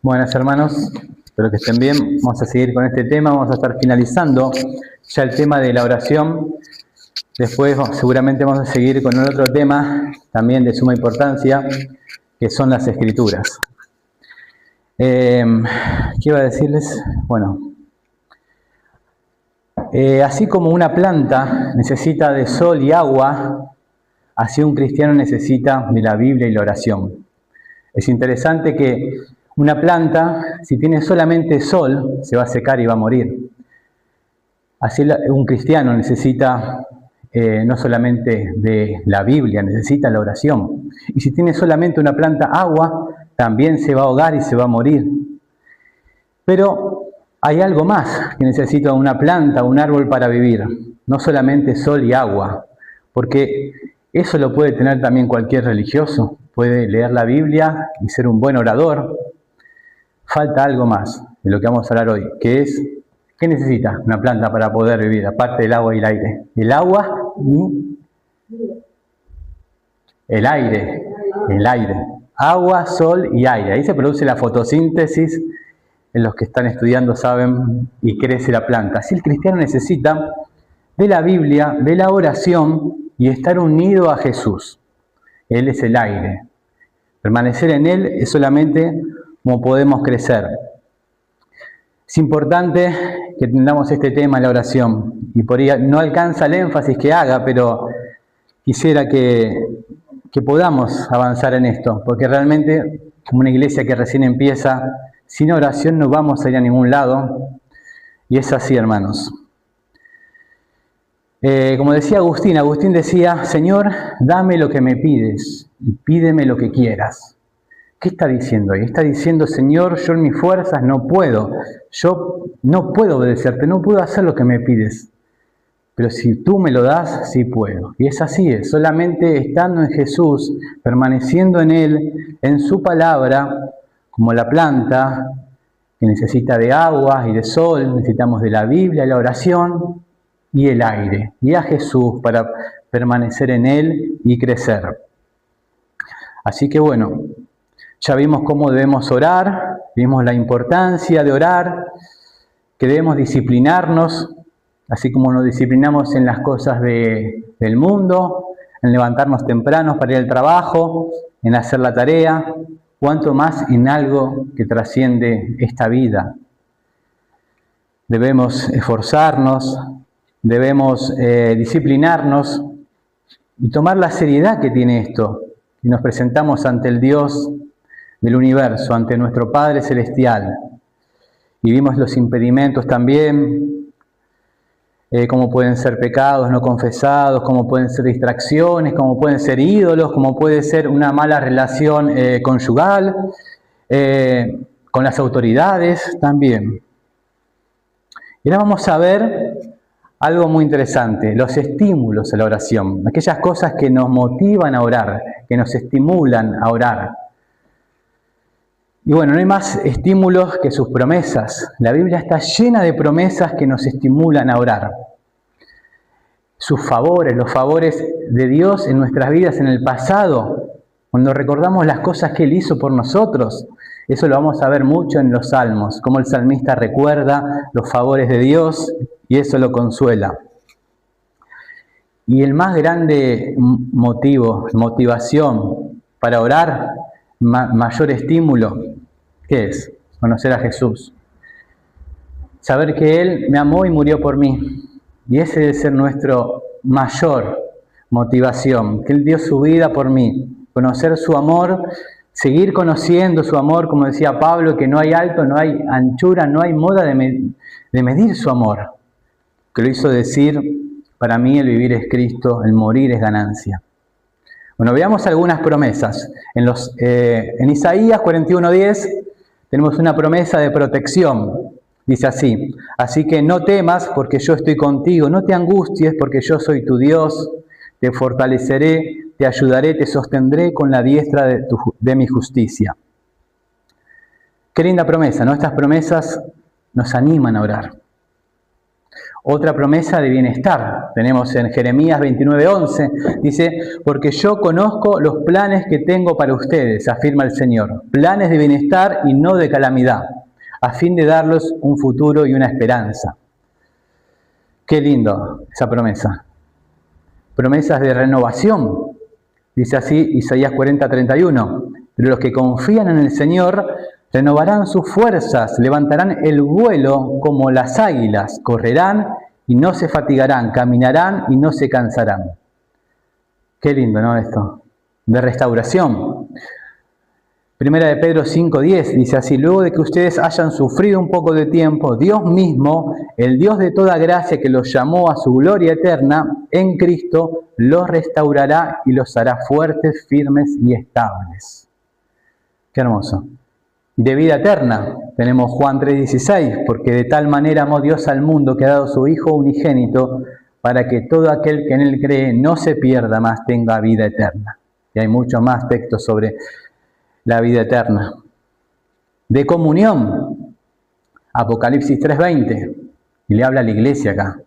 Buenas hermanos, espero que estén bien. Vamos a seguir con este tema, vamos a estar finalizando ya el tema de la oración. Después seguramente vamos a seguir con otro tema también de suma importancia, que son las Escrituras. ¿Qué iba a decirles? Bueno, así como una planta necesita de sol y agua, así un cristiano necesita de la Biblia y la oración. Es interesante que una planta, si tiene solamente sol, se va a secar y va a morir. Así un cristiano necesita no solamente de la Biblia, necesita la oración. Y si tiene solamente una planta agua, también se va a ahogar y se va a morir. Pero hay algo más que necesita una planta, un árbol para vivir. No solamente sol y agua, porque eso lo puede tener también cualquier religioso. Puede leer la Biblia y ser un buen orador. Falta algo más de lo que vamos a hablar hoy, que es, ¿qué necesita una planta para poder vivir, aparte del agua y el aire? El agua y el aire. El aire. Agua, sol y aire. Ahí se produce la fotosíntesis. En los que están estudiando saben, y crece la planta. Así el cristiano necesita de la Biblia, de la oración y estar unido a Jesús. Él es el aire. Permanecer en Él es solamente como podemos crecer. Es importante que tengamos este tema en la oración. Y por ahí no alcanza el énfasis que haga, pero quisiera que podamos avanzar en esto. Porque realmente, como una iglesia que recién empieza, sin oración no vamos a ir a ningún lado. Y es así, hermanos. Como decía Agustín decía, Señor, dame lo que me pides y pídeme lo que quieras. ¿Qué está diciendo ahí? Está diciendo, Señor, yo en mis fuerzas no puedo. Yo no puedo obedecerte, no puedo hacer lo que me pides. Pero si tú me lo das, sí puedo. Y es así, es solamente estando en Jesús, permaneciendo en Él, en su palabra, como la planta que necesita de agua y de sol, necesitamos de la Biblia, la oración y el aire. Y a Jesús para permanecer en Él y crecer. Así que bueno, ya vimos cómo debemos orar, vimos la importancia de orar, que debemos disciplinarnos, así como nos disciplinamos en las cosas del mundo, en levantarnos temprano para ir al trabajo, en hacer la tarea, cuanto más en algo que trasciende esta vida. Debemos esforzarnos, debemos disciplinarnos y tomar la seriedad que tiene esto. Y nos presentamos ante el Dios del universo, ante nuestro Padre Celestial. Y vimos los impedimentos también, cómo pueden ser pecados no confesados, cómo pueden ser distracciones, cómo pueden ser ídolos, cómo puede ser una mala relación conyugal, con las autoridades también. Y ahora vamos a ver algo muy interesante, los estímulos a la oración, aquellas cosas que nos motivan a orar, que nos estimulan a orar. Y bueno, no hay más estímulos que sus promesas. La Biblia está llena de promesas que nos estimulan a orar. Sus favores, los favores de Dios en nuestras vidas en el pasado, cuando recordamos las cosas que Él hizo por nosotros. Eso lo vamos a ver mucho en los salmos, cómo el salmista recuerda los favores de Dios y eso lo consuela. Y el más grande motivación para orar, mayor estímulo, ¿qué es? Conocer a Jesús. Saber que Él me amó y murió por mí. Y ese debe ser nuestra mayor motivación, que Él dio su vida por mí. Conocer su amor, seguir conociendo su amor, como decía Pablo, que no hay alto, no hay anchura, no hay moda de medir su amor. Que lo hizo decir, para mí el vivir es Cristo, el morir es ganancia. Bueno, veamos algunas promesas. En Isaías 41:10 tenemos una promesa de protección. Dice así, así que no temas porque yo estoy contigo, no te angusties porque yo soy tu Dios, te fortaleceré, te ayudaré, te sostendré con la diestra de mi justicia. Qué linda promesa, ¿no? Estas promesas nos animan a orar. Otra promesa de bienestar. Tenemos en Jeremías 29:11, dice, porque yo conozco los planes que tengo para ustedes, afirma el Señor, planes de bienestar y no de calamidad, a fin de darles un futuro y una esperanza. Qué lindo esa promesa. Promesas de renovación. Dice así Isaías 40:31, pero los que confían en el Señor renovarán sus fuerzas, levantarán el vuelo como las águilas, correrán y no se fatigarán, caminarán y no se cansarán. Qué lindo, ¿no? Esto, de restauración. Primera de Pedro 5:10 dice así, luego de que ustedes hayan sufrido un poco de tiempo, Dios mismo, el Dios de toda gracia que los llamó a su gloria eterna, en Cristo, los restaurará y los hará fuertes, firmes y estables. Qué hermoso. De vida eterna, tenemos Juan 3:16, porque de tal manera amó Dios al mundo que ha dado su Hijo unigénito, para que todo aquel que en Él cree no se pierda, más tenga vida eterna. Y hay muchos más textos sobre la vida eterna. De comunión, Apocalipsis 3:20, y le habla a la iglesia acá.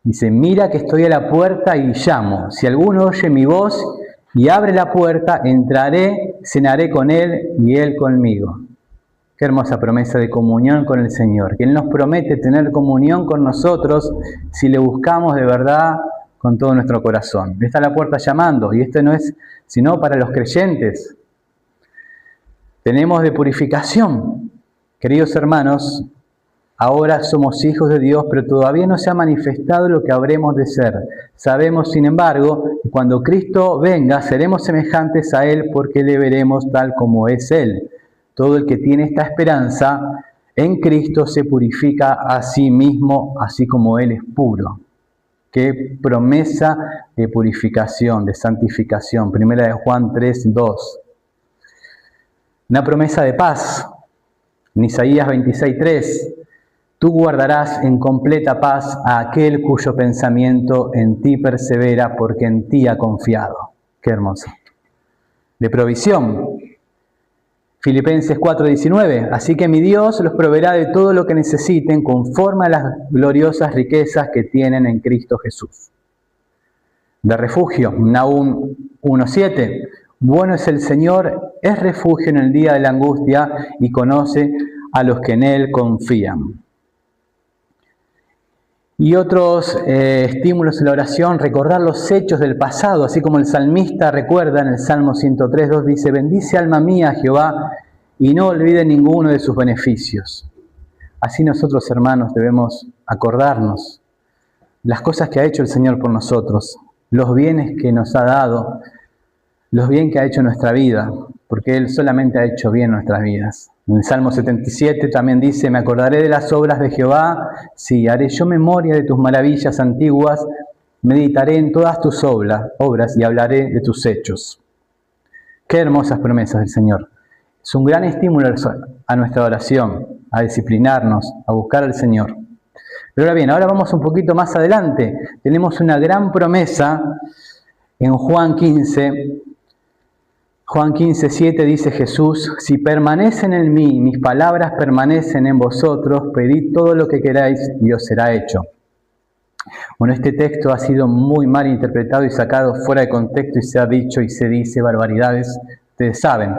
Dice, mira que estoy a la puerta y llamo. Si alguno oye mi voz y abre la puerta, entraré, cenaré con él y él conmigo. Qué hermosa promesa de comunión con el Señor, que Él nos promete tener comunión con nosotros si le buscamos de verdad con todo nuestro corazón. Está la puerta llamando, y esto no es sino para los creyentes. Tenemos de purificación. Queridos hermanos, ahora somos hijos de Dios, pero todavía no se ha manifestado lo que habremos de ser. Sabemos, sin embargo, que cuando Cristo venga, seremos semejantes a Él porque le veremos tal como es Él. Todo el que tiene esta esperanza en Cristo se purifica a sí mismo, así como Él es puro. Qué promesa de purificación, de santificación. Primera de Juan 3:2. Una promesa de paz. En Isaías 26:3. Tú guardarás en completa paz a aquel cuyo pensamiento en ti persevera, porque en ti ha confiado. Qué hermoso. De provisión. Filipenses 4:19, así que mi Dios los proveerá de todo lo que necesiten conforme a las gloriosas riquezas que tienen en Cristo Jesús. De refugio, Nahum 1:7, bueno es el Señor, es refugio en el día de la angustia y conoce a los que en Él confían. Y otros estímulos en la oración, recordar los hechos del pasado, así como el salmista recuerda en el Salmo 103:2, dice, bendice alma mía a Jehová y no olvide ninguno de sus beneficios. Así nosotros, hermanos, debemos acordarnos las cosas que ha hecho el Señor por nosotros, los bienes que nos ha dado, los bienes que ha hecho en nuestra vida, porque Él solamente ha hecho bien nuestras vidas. En el Salmo 77 también dice, me acordaré de las obras de Jehová, sí, haré yo memoria de tus maravillas antiguas, meditaré en todas tus obras y hablaré de tus hechos. Qué hermosas promesas del Señor. Es un gran estímulo a nuestra oración, a disciplinarnos, a buscar al Señor. Pero ahora bien, ahora vamos un poquito más adelante. Tenemos una gran promesa en Juan 15. Juan 15:7 dice Jesús, si permanecen en mí, mis palabras permanecen en vosotros, pedid todo lo que queráis y os será hecho. Bueno, este texto ha sido muy mal interpretado y sacado fuera de contexto y se ha dicho y se dice barbaridades, ustedes saben.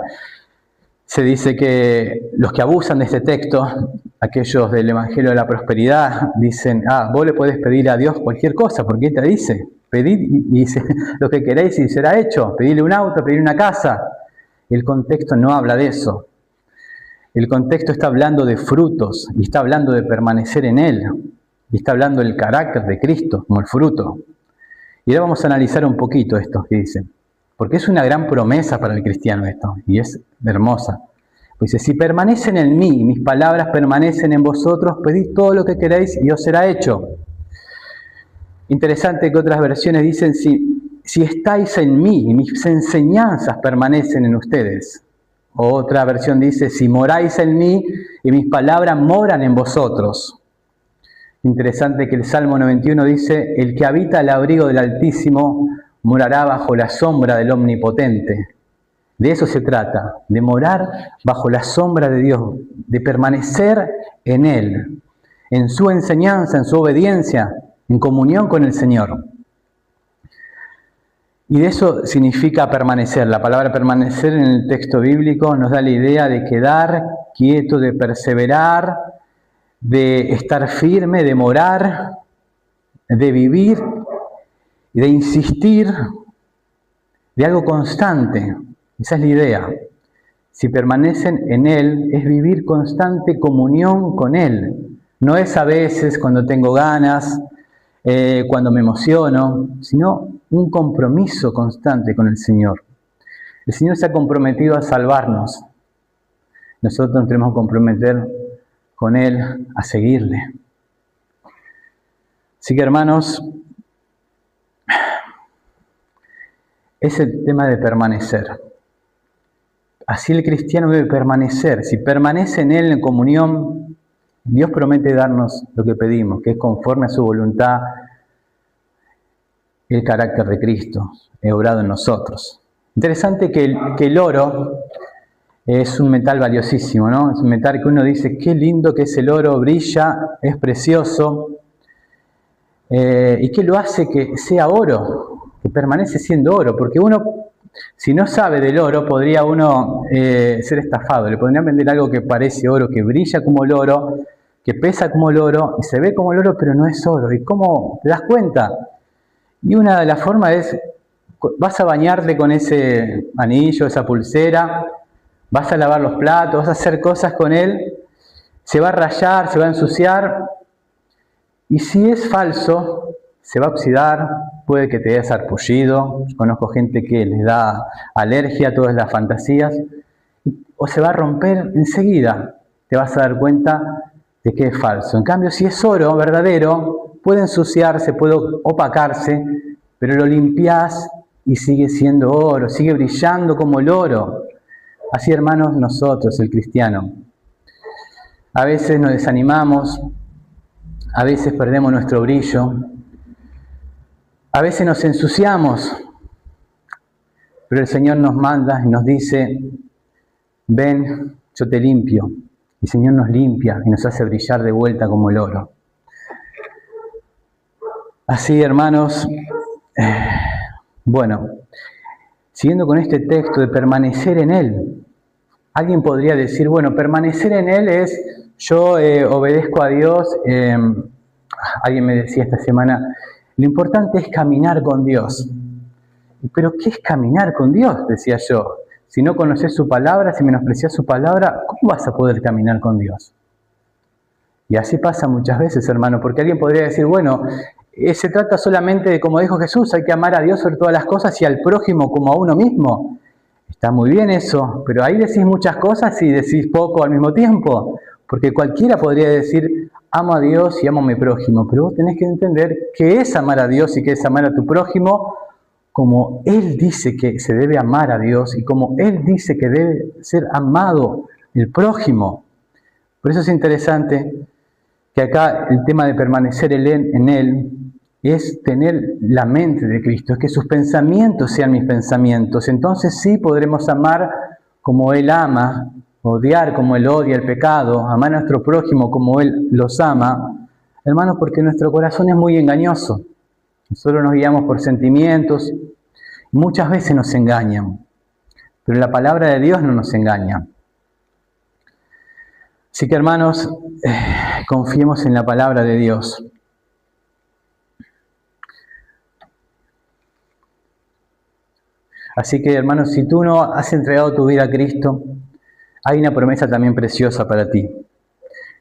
Se dice que los que abusan de este texto, aquellos del Evangelio de la Prosperidad, dicen, vos le podés pedir a Dios cualquier cosa, porque Él te dice, pedid y dice lo que queréis y será hecho, pedirle un auto, pedirle una casa. El contexto no habla de eso. El contexto está hablando de frutos y está hablando de permanecer en Él. Y está hablando del carácter de Cristo como el fruto. Y ahora vamos a analizar un poquito esto que dicen. Porque es una gran promesa para el cristiano esto, y es hermosa. Pues dice, si permanecen en mí, mis palabras permanecen en vosotros, pedid todo lo que queréis y os será hecho. Interesante que otras versiones dicen, si estáis en mí y mis enseñanzas permanecen en ustedes. Otra versión dice, si moráis en mí y mis palabras moran en vosotros. Interesante que el Salmo 91 dice, el que habita al abrigo del Altísimo morará bajo la sombra del Omnipotente. De eso se trata, de morar bajo la sombra de Dios, de permanecer en Él. en su enseñanza, en su obediencia, en comunión con el Señor. Y de eso significa permanecer. La palabra permanecer en el texto bíblico nos da la idea de quedar quieto, de perseverar, de estar firme, de morar, de vivir y de insistir, de algo constante. Esa es la idea. Si permanecen en Él, es vivir constante comunión con Él. No es a veces cuando tengo ganas, cuando me emociono, sino un compromiso constante con el Señor. El Señor se ha comprometido a salvarnos. Nosotros nos tenemos que comprometer con Él a seguirle. Así que, hermanos, es el tema de permanecer. Así el cristiano debe permanecer. Si permanece en Él en comunión, Dios promete darnos lo que pedimos, que es conforme a su voluntad el carácter de Cristo, obrado en nosotros. Interesante que el oro es un metal valiosísimo, ¿no? Es un metal que uno dice, qué lindo que es el oro, brilla, es precioso. ¿Y qué lo hace que sea oro? Que permanece siendo oro, porque uno, si no sabe del oro, podría uno ser estafado. Le podrían vender algo que parece oro, que brilla como el oro, que pesa como el oro, y se ve como el oro, pero no es oro. ¿Y cómo te das cuenta? Y una de las formas es, vas a bañarte con ese anillo, esa pulsera, vas a lavar los platos, vas a hacer cosas con él, se va a rayar, se va a ensuciar, y si es falso, se va a oxidar, puede que te dé sarpullido. Conozco gente que les da alergia a todas las fantasías, o se va a romper enseguida, te vas a dar cuenta de que es falso. En cambio, si es oro verdadero, puede ensuciarse, puede opacarse, pero lo limpias y sigue siendo oro, sigue brillando como el oro. Así, hermanos, nosotros, el cristiano, a veces nos desanimamos, a veces perdemos nuestro brillo, a veces nos ensuciamos, pero el Señor nos manda y nos dice, ven, yo te limpio. El Señor nos limpia y nos hace brillar de vuelta como el oro. Así, hermanos, bueno, siguiendo con este texto de permanecer en Él, alguien podría decir, bueno, permanecer en Él es, yo obedezco a Dios, alguien me decía esta semana, lo importante es caminar con Dios. ¿Pero qué es caminar con Dios? Decía yo. Si no conoces su palabra, si menosprecias su palabra, ¿cómo vas a poder caminar con Dios? Y así pasa muchas veces, hermano, porque alguien podría decir, bueno, se trata solamente de, como dijo Jesús, hay que amar a Dios sobre todas las cosas y al prójimo como a uno mismo. Está muy bien eso, pero ahí decís muchas cosas y decís poco al mismo tiempo, porque cualquiera podría decir, amo a Dios y amo a mi prójimo, pero vos tenés que entender qué es amar a Dios y qué es amar a tu prójimo, como Él dice que se debe amar a Dios y como Él dice que debe ser amado el prójimo. Por eso es interesante que acá el tema de permanecer en Él es tener la mente de Cristo, es que sus pensamientos sean mis pensamientos. Entonces sí podremos amar como Él ama, odiar como Él odia el pecado, amar a nuestro prójimo como Él los ama, hermanos, porque nuestro corazón es muy engañoso. Nosotros nos guiamos por sentimientos, muchas veces nos engañan, pero la palabra de Dios no nos engaña. Así que, hermanos, confiemos en la palabra de Dios. Así que, hermanos, si tú no has entregado tu vida a Cristo, hay una promesa también preciosa para ti,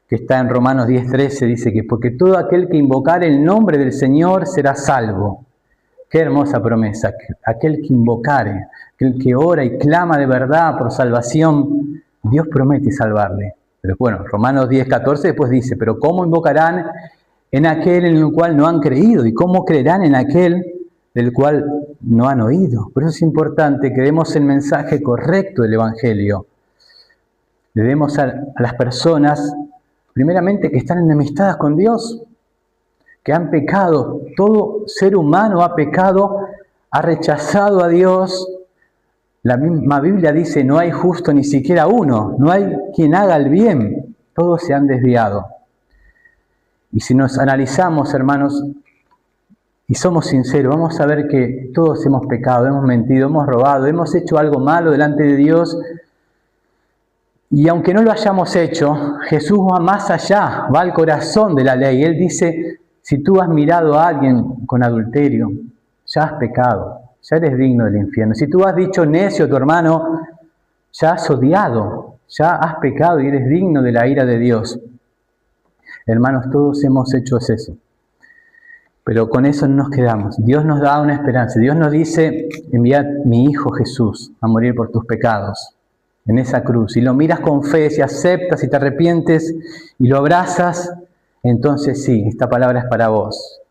que está en Romanos 10:13, dice que porque todo aquel que invocare el nombre del Señor será salvo. Qué hermosa promesa, aquel que invocare, aquel que ora y clama de verdad por salvación, Dios promete salvarle. Pero bueno, Romanos 10:14 después dice, pero ¿cómo invocarán en aquel en el cual no han creído? ¿Y cómo creerán en aquel del cual no han oído? Por eso es importante que demos el mensaje correcto del Evangelio. Le demos a las personas, primeramente, que están enemistadas con Dios, que han pecado. Todo ser humano ha pecado, ha rechazado a Dios. La misma Biblia dice, no hay justo ni siquiera uno, no hay quien haga el bien, todos se han desviado. Y si nos analizamos, hermanos, y somos sinceros, vamos a ver que todos hemos pecado, hemos mentido, hemos robado, hemos hecho algo malo delante de Dios. Y aunque no lo hayamos hecho, Jesús va más allá, va al corazón de la ley. Él dice, si tú has mirado a alguien con adulterio, ya has pecado, ya eres digno del infierno. Si tú has dicho necio a tu hermano, ya has odiado, ya has pecado y eres digno de la ira de Dios. Hermanos, todos hemos hecho eso. Pero con eso no nos quedamos. Dios nos da una esperanza. Dios nos dice, envía a mi Hijo Jesús a morir por tus pecados en esa cruz. Y lo miras con fe, si aceptas y te arrepientes y lo abrazas, entonces sí, esta palabra es para vos.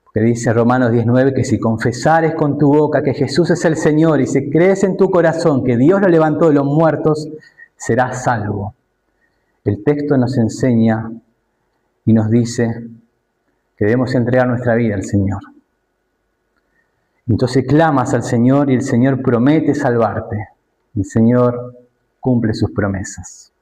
Porque dice Romanos 19 que si confesares con tu boca que Jesús es el Señor y si crees en tu corazón que Dios lo levantó de los muertos, serás salvo. El texto nos enseña y nos dice que debemos entregar nuestra vida al Señor. Entonces clamas al Señor y el Señor promete salvarte. El Señor cumple sus promesas.